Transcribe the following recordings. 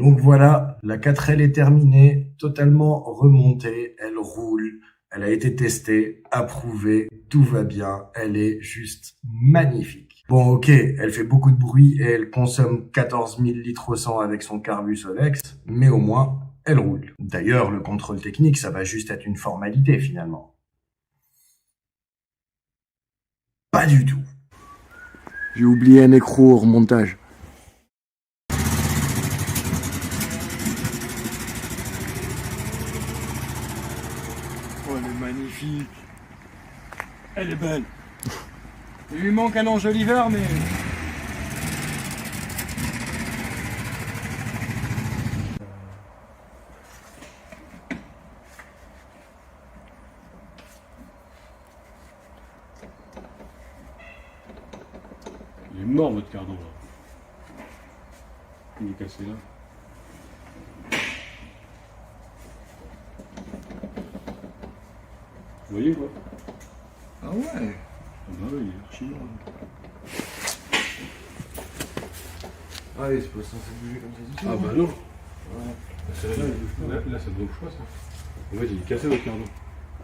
Donc voilà, la 4L est terminée, totalement remontée, elle roule, elle a été testée, approuvée, tout va bien, elle est juste magnifique. Bon ok, elle fait beaucoup de bruit et elle consomme 14 000 litres au 100 avec son Carbus Solex, mais au moins, elle roule. D'ailleurs, le contrôle technique, ça va juste être une formalité finalement. Pas du tout. J'ai oublié un écrou au remontage. Oh, elle est magnifique. Elle est belle. Il lui manque un enjoliveur, mais... Il est mort, votre cardan, là. Il est cassé, là. Vous voyez, quoi? Ah ouais. Ah bah oui, il est archi mort. Ah oui, c'est pas censé bouger comme ça du tout. Ah bah non. Ouais. Là, ça bouge pas, ça. En fait, il est cassé, votre cardan.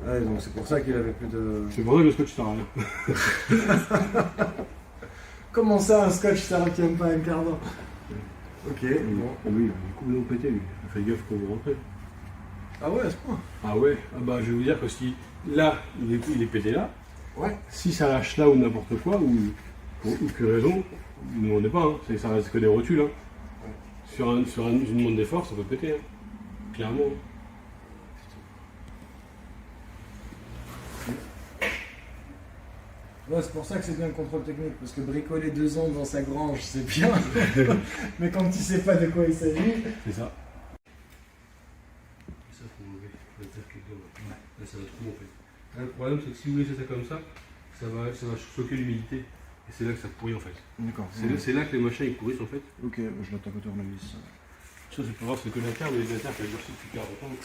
Ouais, donc c'est pour ça qu'il avait plus de... C'est pour ça que le scotch sert à rien. Comment ça, un scotch, ça retient pas un cardan? Ok, bon. Ah oui, il est complètement pété, lui. Faites gaffe quand vous rentrez. Ah ouais, à ce point? Ah ouais, ah bah je vais vous dire que si là, il est pété là, Ouais. si ça lâche là ou n'importe quoi, ou pour aucune raison, ne demandez pas, hein. Ça reste que des rotules. Hein. Ouais. Sur une montre d'effort, ça peut péter, hein. Clairement. Ouais, c'est pour ça que c'est bien le contrôle technique, parce que bricoler 2 ans dans sa grange, c'est bien, mais quand tu sais pas de quoi il s'agit... C'est ça. Ça, faut enlever. Faut dire quelque chose. Ouais. Là, ça va trop en fait. Là, le problème, c'est que si vous laissez ça comme ça va choquer l'humidité. Et c'est là que ça pourrit en fait. D'accord. C'est là que les machins ils pourrissent en fait. Ok, je l'attaque au tournevis. Ça, c'est pas grave, c'est que la terre, mais la terre, ça durcit depuis 40 ans. Donc...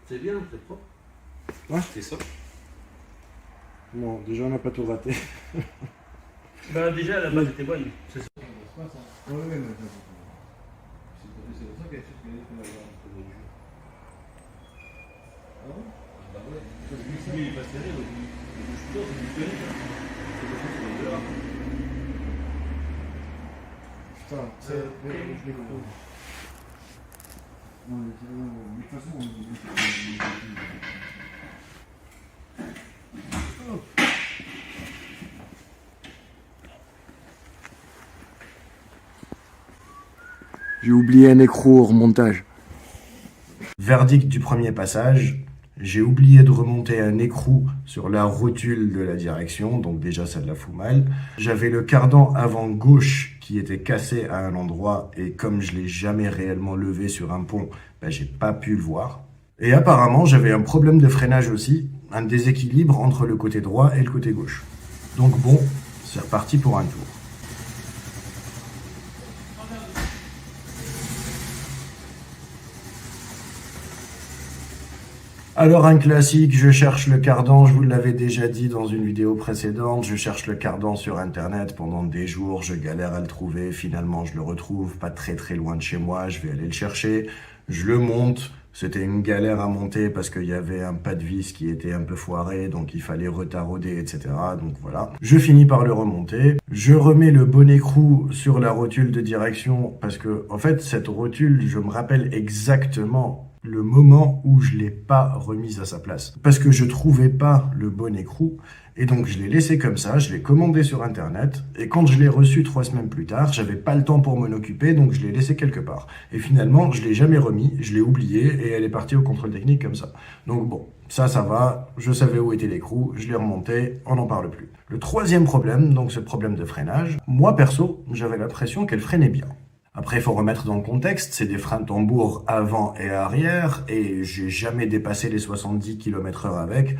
C'est bien, c'est propre. Ouais. C'est ça. Bon, déjà on n'a pas tout raté. Bah déjà la base était bonne, c'est ça. Ouais, mais... C'est pour ça qu'elle fait la barre du jeu. Ah bon? Bah ouais. Lui, il est pas serré, donc il bouge toujours, c'est du tennis. C'est pour ça qu'il est dehors. Putain, je l'écoute. Non, mais de toute façon, j'ai oublié un écrou au remontage. Verdict du premier passage, j'ai oublié de remonter un écrou sur la rotule de la direction, donc déjà ça la fout mal. J'avais le cardan avant gauche qui était cassé à un endroit et comme je l'ai jamais réellement levé sur un pont, ben, j'ai pas pu le voir. Et apparemment j'avais un problème de freinage aussi, un déséquilibre entre le côté droit et le côté gauche. Donc bon, c'est reparti pour un tour. Alors un classique, je cherche le cardan, je vous l'avais déjà dit dans une vidéo précédente, je cherche le cardan sur internet pendant des jours, je galère à le trouver, finalement je le retrouve pas très loin de chez moi, je vais aller le chercher, je le monte, c'était une galère à monter parce qu'il y avait un pas de vis qui était un peu foiré, donc il fallait retarauder, etc. Donc voilà, je finis par le remonter, je remets le bon écrou sur la rotule de direction parce que en fait cette rotule, je me rappelle exactement le moment où je l'ai pas remise à sa place. Parce que je trouvais pas le bon écrou, et donc je l'ai laissé comme ça, je l'ai commandé sur internet, et quand je l'ai reçu 3 semaines plus tard, j'avais pas le temps pour m'en occuper, donc je l'ai laissé quelque part. Et finalement, je l'ai jamais remis, je l'ai oublié, et elle est partie au contrôle technique comme ça. Donc bon, ça va, je savais où était l'écrou, je l'ai remonté, on n'en parle plus. Le troisième problème, donc ce problème de freinage, moi perso, j'avais l'impression qu'elle freinait bien. Après, il faut remettre dans le contexte, c'est des freins tambour avant et arrière, et j'ai jamais dépassé les 70 km/h avec,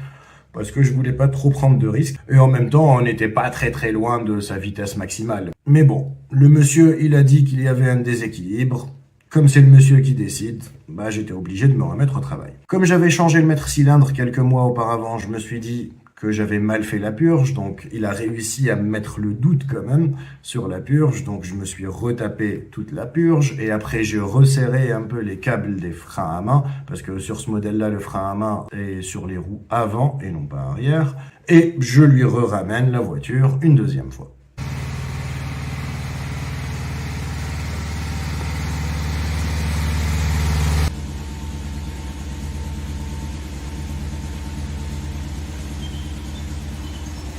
parce que je voulais pas trop prendre de risques, et en même temps, on n'était pas très loin de sa vitesse maximale. Mais bon, le monsieur, il a dit qu'il y avait un déséquilibre, Comme c'est le monsieur qui décide, bah j'étais obligé de me remettre au travail. Comme j'avais changé le mètre cylindre quelques mois auparavant, je me suis dit que j'avais mal fait la purge, donc il a réussi à me mettre le doute quand même sur la purge, donc je me suis retapé toute la purge, et après j'ai resserré un peu les câbles des freins à main, parce que sur ce modèle-là, le frein à main est sur les roues avant et non pas arrière, et je lui ramène la voiture une deuxième fois.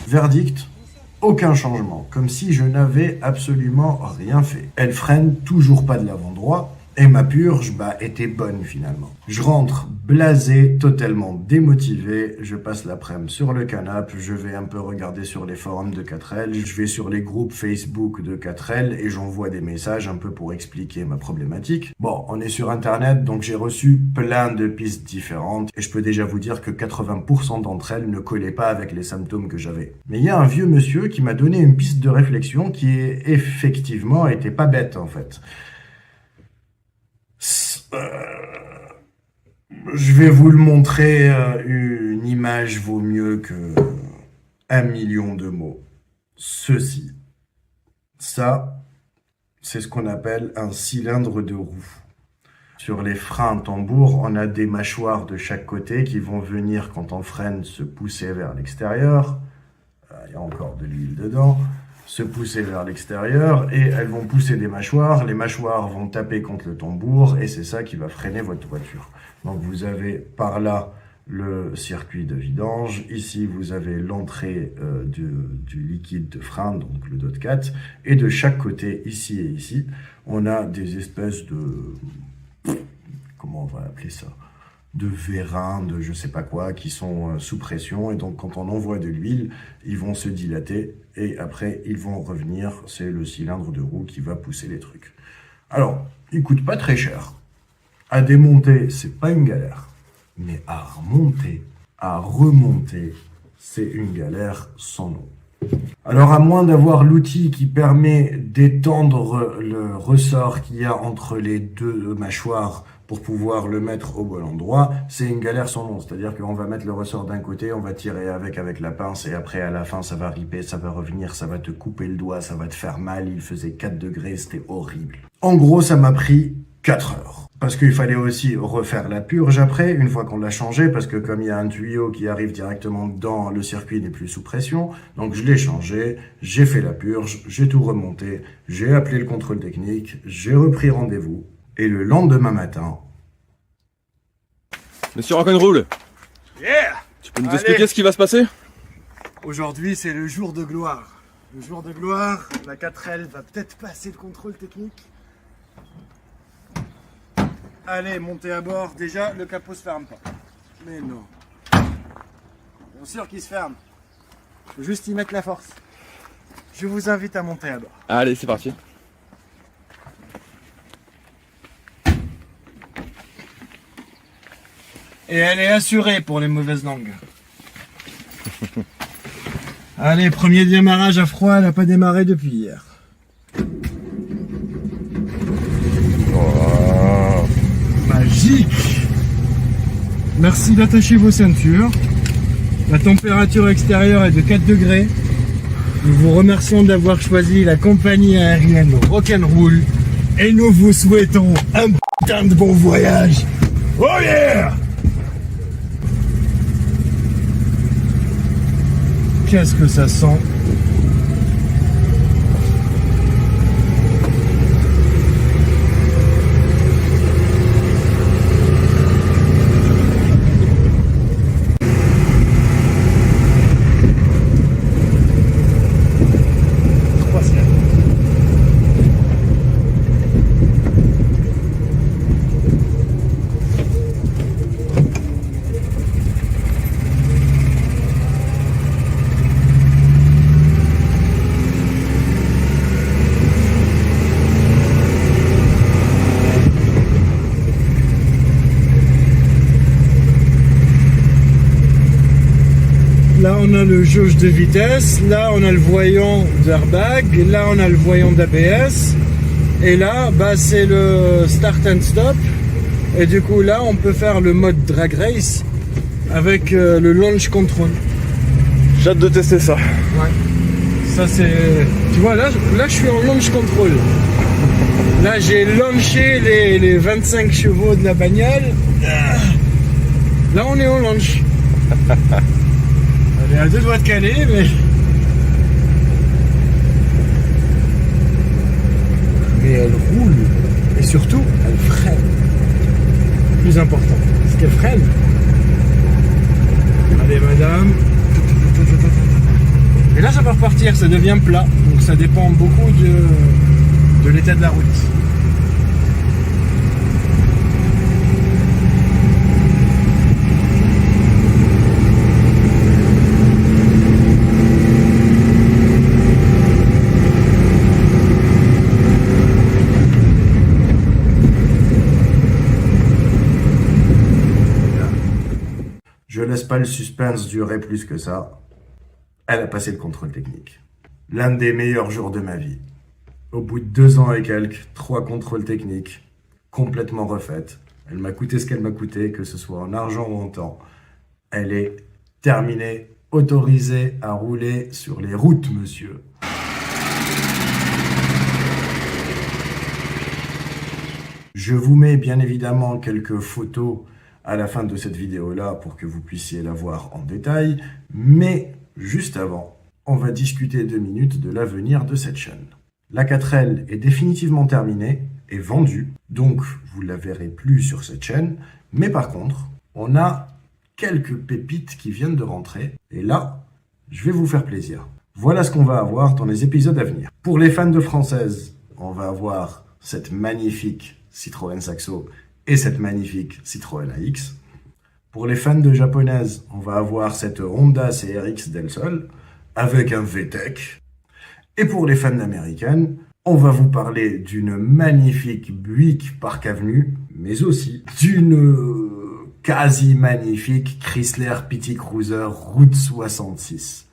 Verdict, aucun changement, comme si je n'avais absolument rien fait. Elle freine toujours pas de l'avant droit, et ma purge, était bonne finalement. Je rentre blasé, totalement démotivé, je passe l'après-midi sur le canapé, je vais un peu regarder sur les forums de 4L, je vais sur les groupes Facebook de 4L et j'envoie des messages un peu pour expliquer ma problématique. Bon, on est sur internet, donc j'ai reçu plein de pistes différentes et je peux déjà vous dire que 80% d'entre elles ne collaient pas avec les symptômes que j'avais. Mais il y a un vieux monsieur qui m'a donné une piste de réflexion qui effectivement était pas bête en fait. Je vais vous le montrer, une image vaut mieux que 1 million de mots. Ceci, ça, c'est ce qu'on appelle un cylindre de roue. Sur les freins tambour, on a des mâchoires de chaque côté qui vont venir, quand on freine, se pousser vers l'extérieur. Il y a encore de l'huile dedans. Se pousser vers l'extérieur et elles vont pousser des mâchoires. Les mâchoires vont taper contre le tambour et c'est ça qui va freiner votre voiture. Donc vous avez par là le circuit de vidange. Ici, vous avez l'entrée du liquide de frein, donc le DOT 4. Et de chaque côté, ici et ici, on a des espèces de... Comment on va appeler ça ? De vérins, de je sais pas quoi, qui sont sous pression. Et donc, quand on envoie de l'huile, ils vont se dilater. Et après, ils vont revenir. C'est le cylindre de roue qui va pousser les trucs. Alors, il coûte pas très cher. À démonter, c'est pas une galère. Mais à remonter, à remonter, c'est une galère sans nom. Alors, à moins d'avoir l'outil qui permet d'étendre le ressort qu'il y a entre les deux mâchoires pour pouvoir le mettre au bon endroit, c'est une galère sans nom. C'est-à-dire qu'on va mettre le ressort d'un côté, on va tirer avec la pince, et après, à la fin, ça va ripper, ça va revenir, ça va te couper le doigt, ça va te faire mal. Il faisait 4 degrés, c'était horrible. En gros, ça m'a pris 4 heures. Parce qu'il fallait aussi refaire la purge après, une fois qu'on l'a changé, parce que comme il y a un tuyau qui arrive directement dans le circuit, n'est plus sous pression, donc je l'ai changé, j'ai fait la purge, j'ai tout remonté, j'ai appelé le contrôle technique, j'ai repris rendez-vous, et le lendemain matin... Monsieur Rock'n'Roll, Yeah! tu peux nous expliquer ce qui va se passer? Aujourd'hui, c'est le jour de gloire. Le jour de gloire, la 4L va peut-être passer le contrôle technique. Allez, montez à bord. Déjà, le capot se ferme pas. Mais non. Bien sûr qu'il se ferme. Faut juste y mettre la force. Je vous invite à monter à bord. Allez, c'est parti. Et elle est assurée pour les mauvaises langues. Allez, premier démarrage à froid, elle n'a pas démarré depuis hier. Magique! Merci d'attacher vos ceintures. La température extérieure est de 4 degrés. Nous vous remercions d'avoir choisi la compagnie aérienne Rock'n'Roll et nous vous souhaitons un putain de bon voyage. Oh yeah! Qu'est-ce que ça sent? Là on a le jauge de vitesse, là on a le voyant d'airbag, là on a le voyant d'ABS. Et là, bah, c'est le start and stop. Et du coup, là, on peut faire le mode drag race avec le launch control. J'ai hâte de tester ça. Ouais. Ça, c'est... Tu vois, là, je suis en launch control. Là, j'ai launché les 25 chevaux de la bagnole. Là, on est en launch. Elle est à 2 doigts de caler, mais... Mais elle roule. Et surtout, elle freine. Plus important, c'est qu'elle freine. Allez, madame. Et là, ça va repartir, ça devient plat. Donc, ça dépend beaucoup de l'état de la route. Je laisse pas le suspense durer plus que ça. Elle a passé le contrôle technique. L'un des meilleurs jours de ma vie. Au bout de 2 ans et quelques, 3 contrôles techniques, complètement refaites. Elle m'a coûté ce qu'elle m'a coûté, que ce soit en argent ou en temps. Elle est terminée, autorisée à rouler sur les routes, monsieur. Je vous mets bien évidemment quelques photos à la fin de cette vidéo-là pour que vous puissiez la voir en détail. Mais juste avant, on va discuter 2 minutes de l'avenir de cette chaîne. La 4L est définitivement terminée et vendue, donc vous ne la verrez plus sur cette chaîne. Mais par contre, on a quelques pépites qui viennent de rentrer. Et là, je vais vous faire plaisir. Voilà ce qu'on va avoir dans les épisodes à venir. Pour les fans de française, on va avoir cette magnifique Citroën Saxo et cette magnifique Citroën AX. Pour les fans de japonaise, on va avoir cette Honda CRX Del Sol avec un VTEC. Et pour les fans d'américaine, on va vous parler d'une magnifique Buick Park Avenue, mais aussi d'une quasi magnifique Chrysler PT Cruiser Route 66.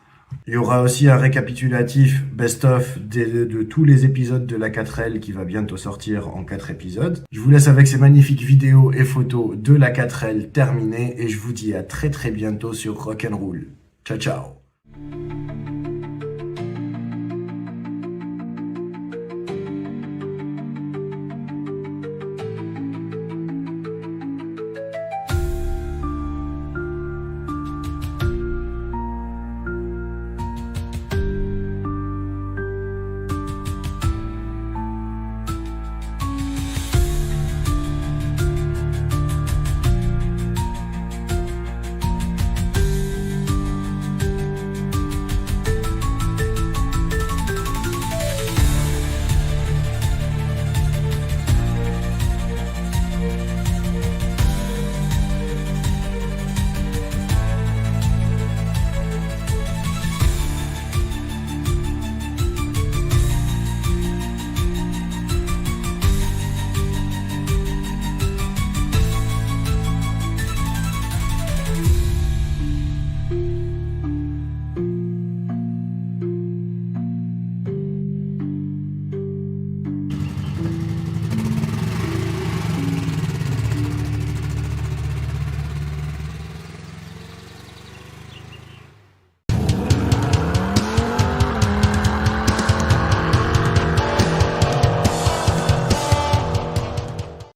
Il y aura aussi un récapitulatif best-of de tous les épisodes de la 4L qui va bientôt sortir en 4 épisodes. Je vous laisse avec ces magnifiques vidéos et photos de la 4L terminées et je vous dis à très bientôt sur Rock'n'Roll. Ciao ciao.